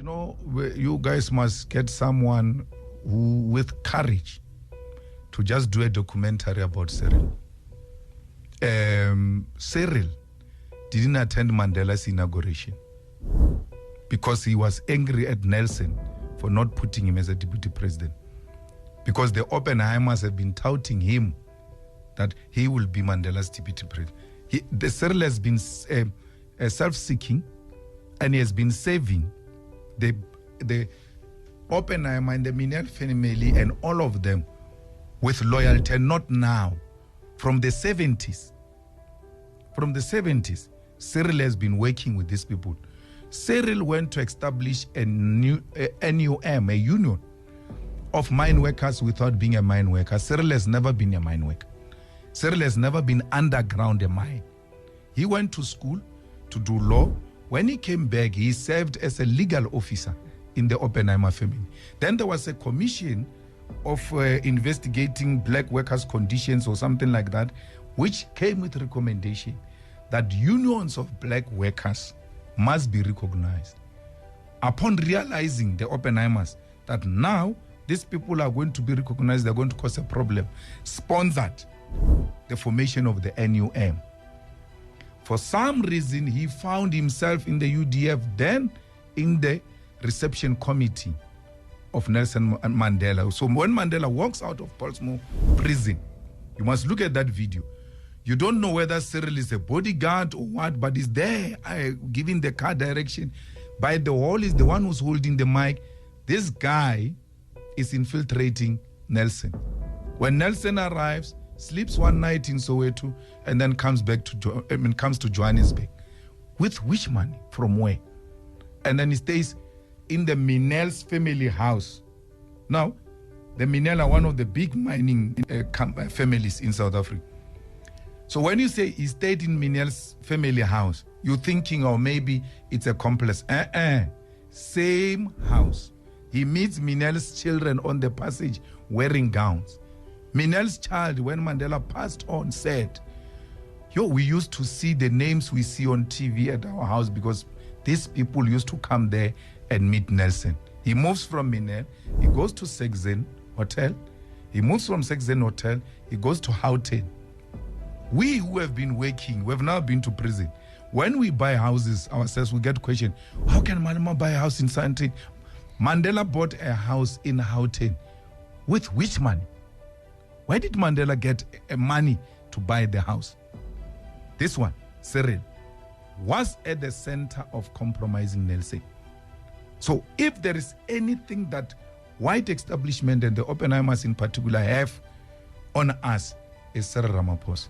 You know, you guys must get someone who, with courage, to just do a documentary about Cyril. Cyril didn't attend Mandela's inauguration because he was angry at Nelson for not putting him as a deputy president. Because the Oppenheimers have been touting him that he will be Mandela's deputy president. The Cyril has been self-seeking, and he has been saving the Oppenheimer and the Mina family and all of them with loyalty, not now. From the 70s. From the 70s, Cyril has been working with these people. Cyril went to establish a new NUM, a union of mine workers without being a mine worker. Cyril has never been a mine worker. Cyril has never been underground a mine. He went to school to do law. When he came back, he served as a legal officer in the Oppenheimer family. Then there was a commission of investigating black workers' conditions or something like that, which came with recommendation that unions of black workers must be recognized. Upon realizing, the Oppenheimers, that now these people are going to be recognized, they're going to cause a problem, sponsored the formation of the NUM. For some reason, he found himself in the UDF, then in the reception committee of Nelson Mandela. So when Mandela walks out of Portsmouth prison, you must look at that video. You don't know whether Cyril is a bodyguard or what, but he's there giving the car direction. By the wall is the one who's holding the mic. This guy is infiltrating Nelson. When Nelson arrives, sleeps one night in Soweto, and then comes to Johannesburg. With which money? From where? And then he stays in the Minel's family house. Now, the Minel are one of the big mining families in South Africa. So when you say he stayed in Minel's family house, you're thinking, oh, maybe it's a complex. Same house. He meets Minel's children on the passage wearing gowns. Minel's child, when Mandela passed on, said, we used to see the names we see on TV at our house because these people used to come there and meet Nelson. He moves from Minel, he goes to Sexen Hotel. He moves from Sexen Hotel, he goes to Houghton. We who have been working, we have now been to prison. When we buy houses ourselves, we get questioned, how can Marumo buy a house in Sandton? Mandela bought a house in Houghton. With which money? Where did Mandela get money to buy the house? This one, Cyril, was at the center of compromising Nelson. So if there is anything that white establishment and the Oppenheimers in particular have on us, is Cyril Ramaphosa.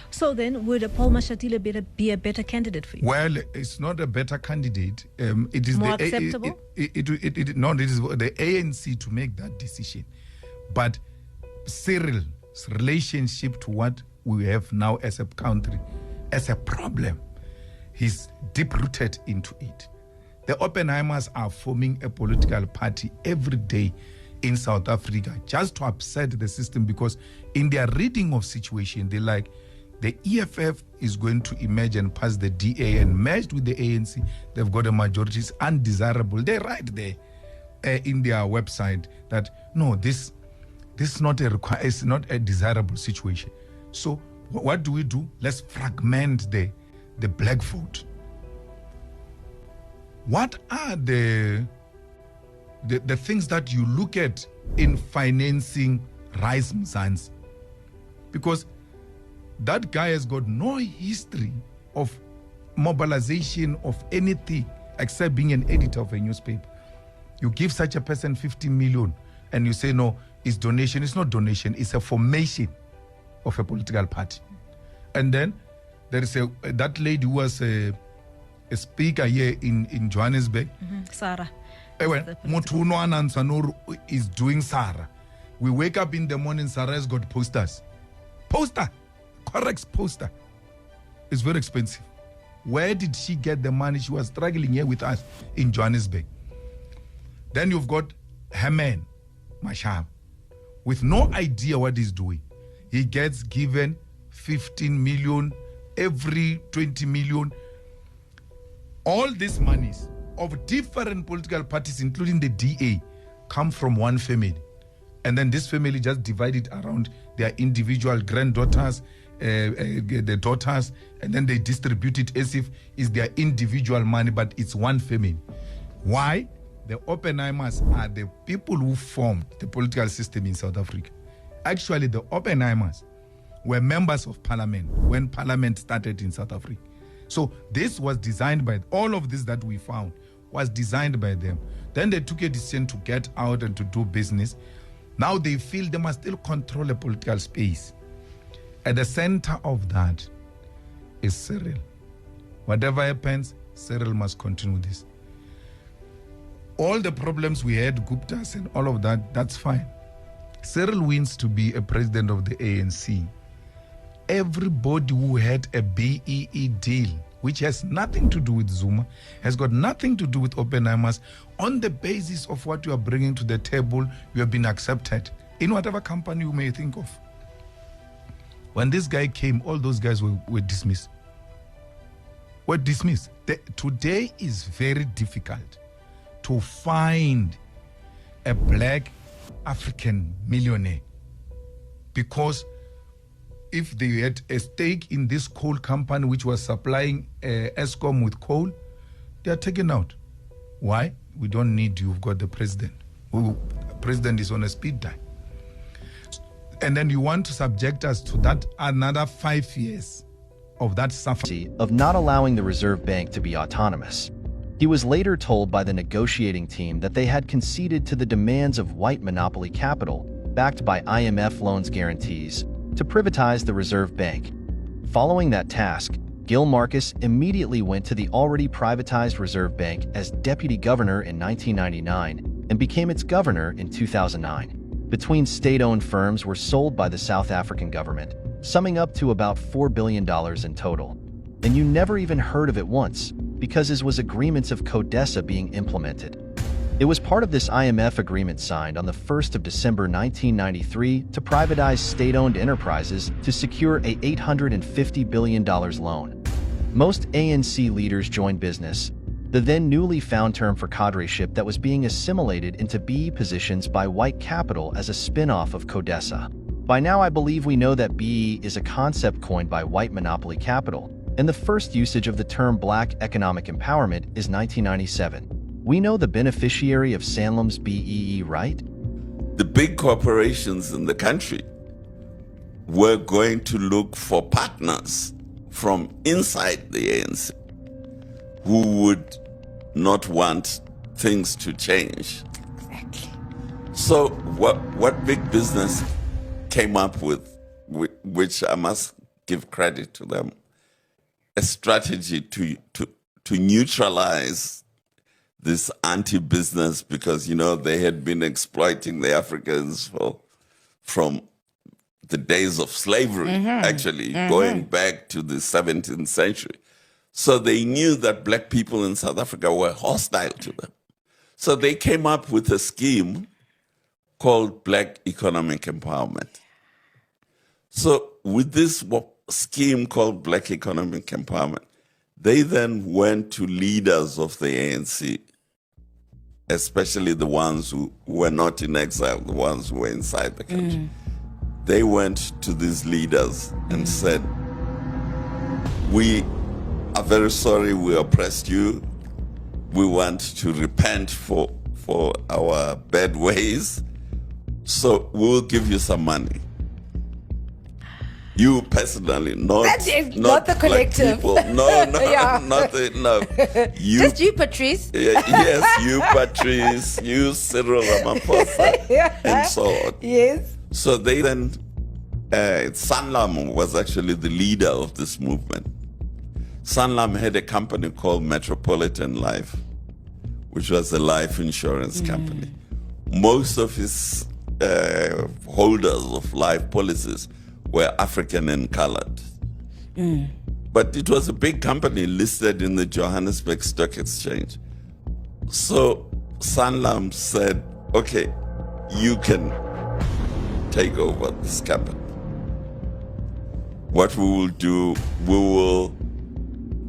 So then, would Paul Mashatile be a better candidate for you? Well, it's not a better candidate. It is more acceptable? No, it is the ANC to make that decision. But Cyril's relationship to what we have now as a country, as a problem, he's deep-rooted into it. The Oppenheimers are forming a political party every day in South Africa just to upset the system, because in their reading of situation, they like the EFF is going to emerge and pass the DA, and merged with the ANC, they've got a majority. It's undesirable. They write there in their website that no, this is not it's not a desirable situation. So what do? Let's fragment the black vote. What are the things that you look at in financing Rise Mzansi? Because that guy has got no history of mobilization of anything except being an editor of a newspaper. You give such a person 50 million and you say, no, it's donation. It's not donation. It's a formation of a political party. And then there is that lady who was a speaker here in Johannesburg. Sarah. Mutuno Anansanur is doing Sarah. We wake up in the morning, Sarah has got posters. Poster. Correct poster. It's very expensive. Where did she get the money? She was struggling here with us in Johannesburg. Then you've got Herman Masham with no idea what he's doing. He gets given 15 million every 20 million. All these monies of different political parties, including the DA, come from one family. And then this family just divided around their individual granddaughters, the daughters, and then they distribute it as if it's their individual money, but it's one family. Why? The Oppenheimers are the people who formed the political system in South Africa. Actually, the Oppenheimers were members of parliament when parliament started in South Africa. So this was designed by, all of this that we found was designed by them. Then they took a decision to get out and to do business. Now they feel they must still control a political space. At the center of that is Cyril. Whatever happens, Cyril must continue this. All the problems we had, Guptas and all of that, that's fine. Cyril wins to be a president of the ANC. Everybody who had a BEE deal, which has nothing to do with Zuma, has got nothing to do with Oppenheimers, on the basis of what you are bringing to the table, you have been accepted in whatever company you may think of. When this guy came, all those guys were dismissed. Were dismissed. Today is very difficult to find a black African millionaire, because if they had a stake in this coal company which was supplying Eskom with coal, they are taken out. Why? We don't need you. We've got the president. The president is on a speed dial. And then you want to subject us to that another 5 years of that suffering. Of not allowing the Reserve Bank to be autonomous. He was later told by the negotiating team that they had conceded to the demands of white monopoly capital, backed by IMF loans guarantees, to privatize the Reserve Bank. Following that task, Gil Marcus immediately went to the already privatized Reserve Bank as deputy governor in 1999 and became its governor in 2009. Between state-owned firms were sold by the South African government, summing up to about $4 billion in total. And you never even heard of it once, because it was agreements of CODESA being implemented. It was part of this IMF agreement signed on the 1st of December 1993 to privatize state-owned enterprises to secure a $850 billion loan. Most ANC leaders joined business, the then newly found term for cadreship that was being assimilated into BE positions by white capital as a spin-off of CODESA. By now I believe we know that BE is a concept coined by white monopoly capital, and the first usage of the term black economic empowerment is 1997. We know the beneficiary of Sanlam's BEE, right? The big corporations in the country were going to look for partners from inside the ANC who would not want things to change. Exactly. So what big business came up with, which I must give credit to them, a strategy to neutralize this anti-business, because, you know, they had been exploiting the Africans from the days of slavery, actually, going back to the 17th century. So they knew that black people in South Africa were hostile to them. So they came up with a scheme called Black Economic Empowerment. So with this scheme called Black Economic Empowerment, they then went to leaders of the ANC, especially the ones who were not in exile, the ones who were inside the country. They went to these leaders and said, we are very sorry we oppressed you. We want to repent for our bad ways. So we'll give you some money. You personally, not the collective. People. No, Yeah. You, just you, Patrice. Yes, you, Patrice, you, Cyril Ramaphosa, and so on. Yes. So they then, Sanlam was actually the leader of this movement. Sanlam had a company called Metropolitan Life, which was a life insurance company. Most of its holders of life policies were African and colored. But it was a big company listed in the Johannesburg Stock Exchange. So Sanlam said, okay, you can take over this company. What we will do, we will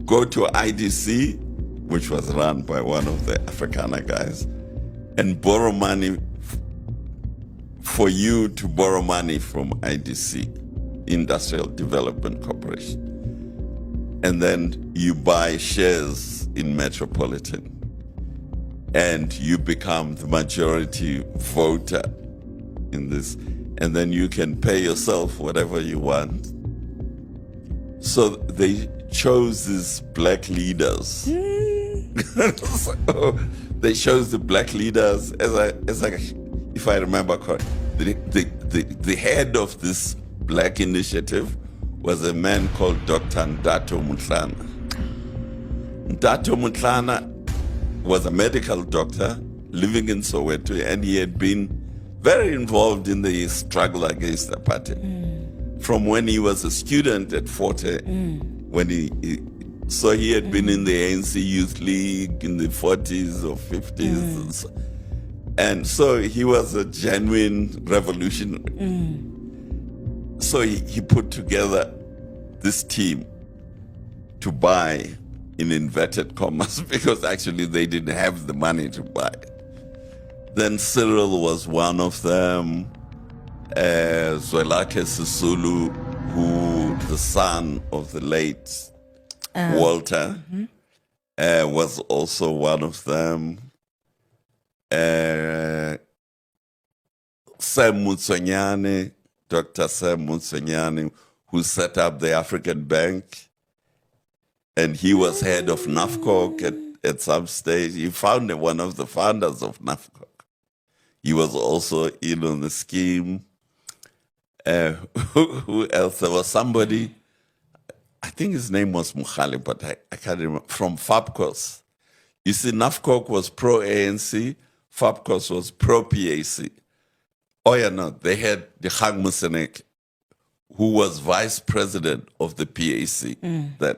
go to IDC which was run by one of the Afrikaner guys, and borrow money for you to borrow money from IDC, Industrial Development Corporation. And then you buy shares in Metropolitan, and you become the majority voter in this, and then you can pay yourself whatever you want. So they chose these black leaders. So they chose the black leaders if I remember correctly. The head of this black initiative was a man called Dr. Ndato Mutlana. Ndato Mutlana was a medical doctor living in Soweto, and he had been very involved in the struggle against apartheid. From when he was a student at Forte, when he had been in the ANC Youth League in the 40s or 50s. And so he was a genuine revolutionary. So he put together this team to buy, in inverted commas, because actually they didn't have the money to buy it. Then Cyril was one of them. Zwelakhe Sisulu, who the son of the late Walter, was also one of them. Sam Mutsonyane, Dr. Sam Mutsonyane, who set up the African Bank, and he was head of NAFCOC at some stage. He founded one of the founders of NAFCOC. He was also in on the scheme. Who else? There was somebody, I think his name was Mukhali, but I can't remember, from FAPCOS. You see, NAFCOC was pro-ANC, FAPCOS was pro-PAC. Oh yeah, no, they had the Hang Musenek, who was vice president of the PAC.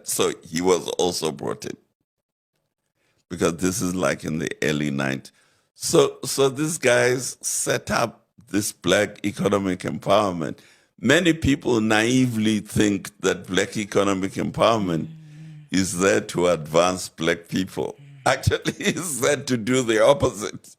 So he was also brought in, because this is like in the early 90s. So these guys set up this black economic empowerment. Many people naively think that black economic empowerment is there to advance black people. Actually, it's there to do the opposite.